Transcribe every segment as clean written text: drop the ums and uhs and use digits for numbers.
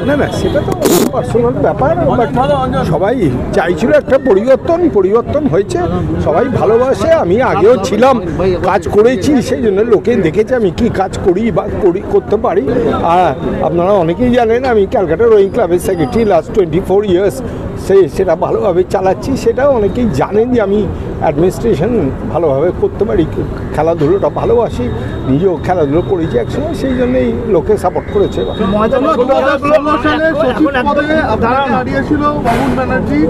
না না, সেটা তো পার্সোনাল ব্যাপার, বাট সবাই চাইছিল একটা পরিবর্তন হয়েছে, সবাই ভালোবাসে। আমি আগেও ছিলাম, কাজ করেছি, সেই জন্য লোকে দেখেছে আমি কি কাজ করি বা করতে পারি। আর আপনারা অনেকেই জানেন আমি ক্যালকাটা রোয়িং ক্লাবের সেক্রেটারি লাস্ট 24 ইয়ার্স, সেটা ভালোভাবে চালাচ্ছি। সেটাও অনেকেই জানেন যে আমি অ্যাডমিনিস্ট্রেশন ভালোভাবে করতে পারি, খেলাধুলোটা ভালোবাসি, নিজেও খেলাধুলো করেছি একসময়, সেই জন্যই লোকে সাপোর্ট করেছে। 2016 সালে সচিব পদে আপনাকে হারিয়েছিল বাবুল ব্যানার্জি,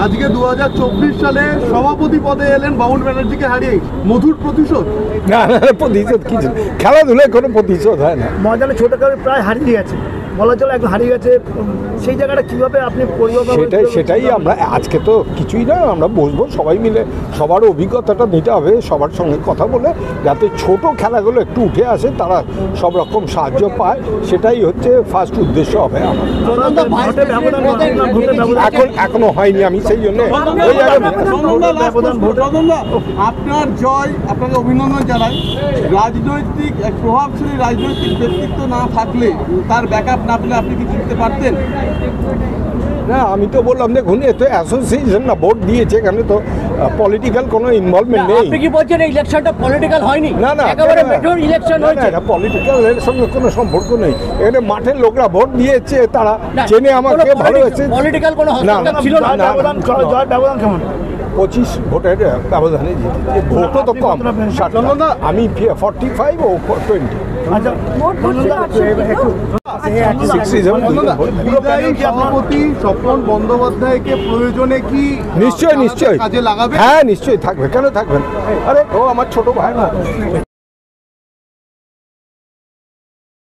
আজকে 2024 সালে সভাপতি পদে এলেন বাবুল ব্যানার্জিকে হারিয়ে। মধুর প্রতিশোধ? না না, প্রতিশোধ কিছু, খেলাধুলায় কোনো প্রতিশোধ হয় না। ময়দানে ছোট করে প্রায় হারিয়ে গেছে, বলা চলে একদম হারিয়ে গেছে, সেই জায়গাটা কীভাবে আপনি সেটাই আমরা আজকে তো কিছুই না, আমরা বসবো সবাই মিলে, সবার অভিজ্ঞতাটা নিতে হবে, সবার সঙ্গে কথা বলে, যাতে ছোট খেলাগুলো একটু উঠে আসে, তারা সব রকম সাহায্য পায়, সেটাই হচ্ছে ফার্স্ট উদ্দেশ্য হবে আমার। এখনো হয়নি, আমি সেই জন্য আপনার জয়, আপনাকে অভিনন্দন জানাই। রাজনৈতিক প্রভাবশালী রাজনৈতিক ব্যক্তিত্ব না থাকলে, তার ব্যাকআপ না পেলে আপনি কি জিততে পারতেন? না, আমি তো বললাম দেখুন, এ তো অ্যাসোসিয়েশন না, ভোট দিয়েছে, এখানে তো পলিটিক্যাল কোনো ইনভলভমেন্ট নেই। আপনি কি বলছেন এই ইলেকশনটা পলিটিক্যাল হয়নি? না না, একেবারে মেজর ইলেকশন হয়েছে। এটা পলিটিক্যালের সঙ্গে কোনো সম্পর্ক নেই, এখানে মাঠের লোকরা ভোট দিয়েছে, তারা চেনে আমাকে, ভালোবেসে। পলিটিক্যাল কোনো হস্তক্ষেপ ছিল না। জয় ব্যবধান কেমন? 25 ভোটের ব্যবধানে জিতেছে, ভোটও তো কম, আমি 45 ও 20। সভাপতি স্বপন বন্দ্যোপাধ্যায়কে প্রয়োজনে কি নিশ্চয়ই কাজে লাগাবে? হ্যাঁ নিশ্চয়ই থাকবে, কেন থাকবেন? আরে ও আমার ছোট ভাই না।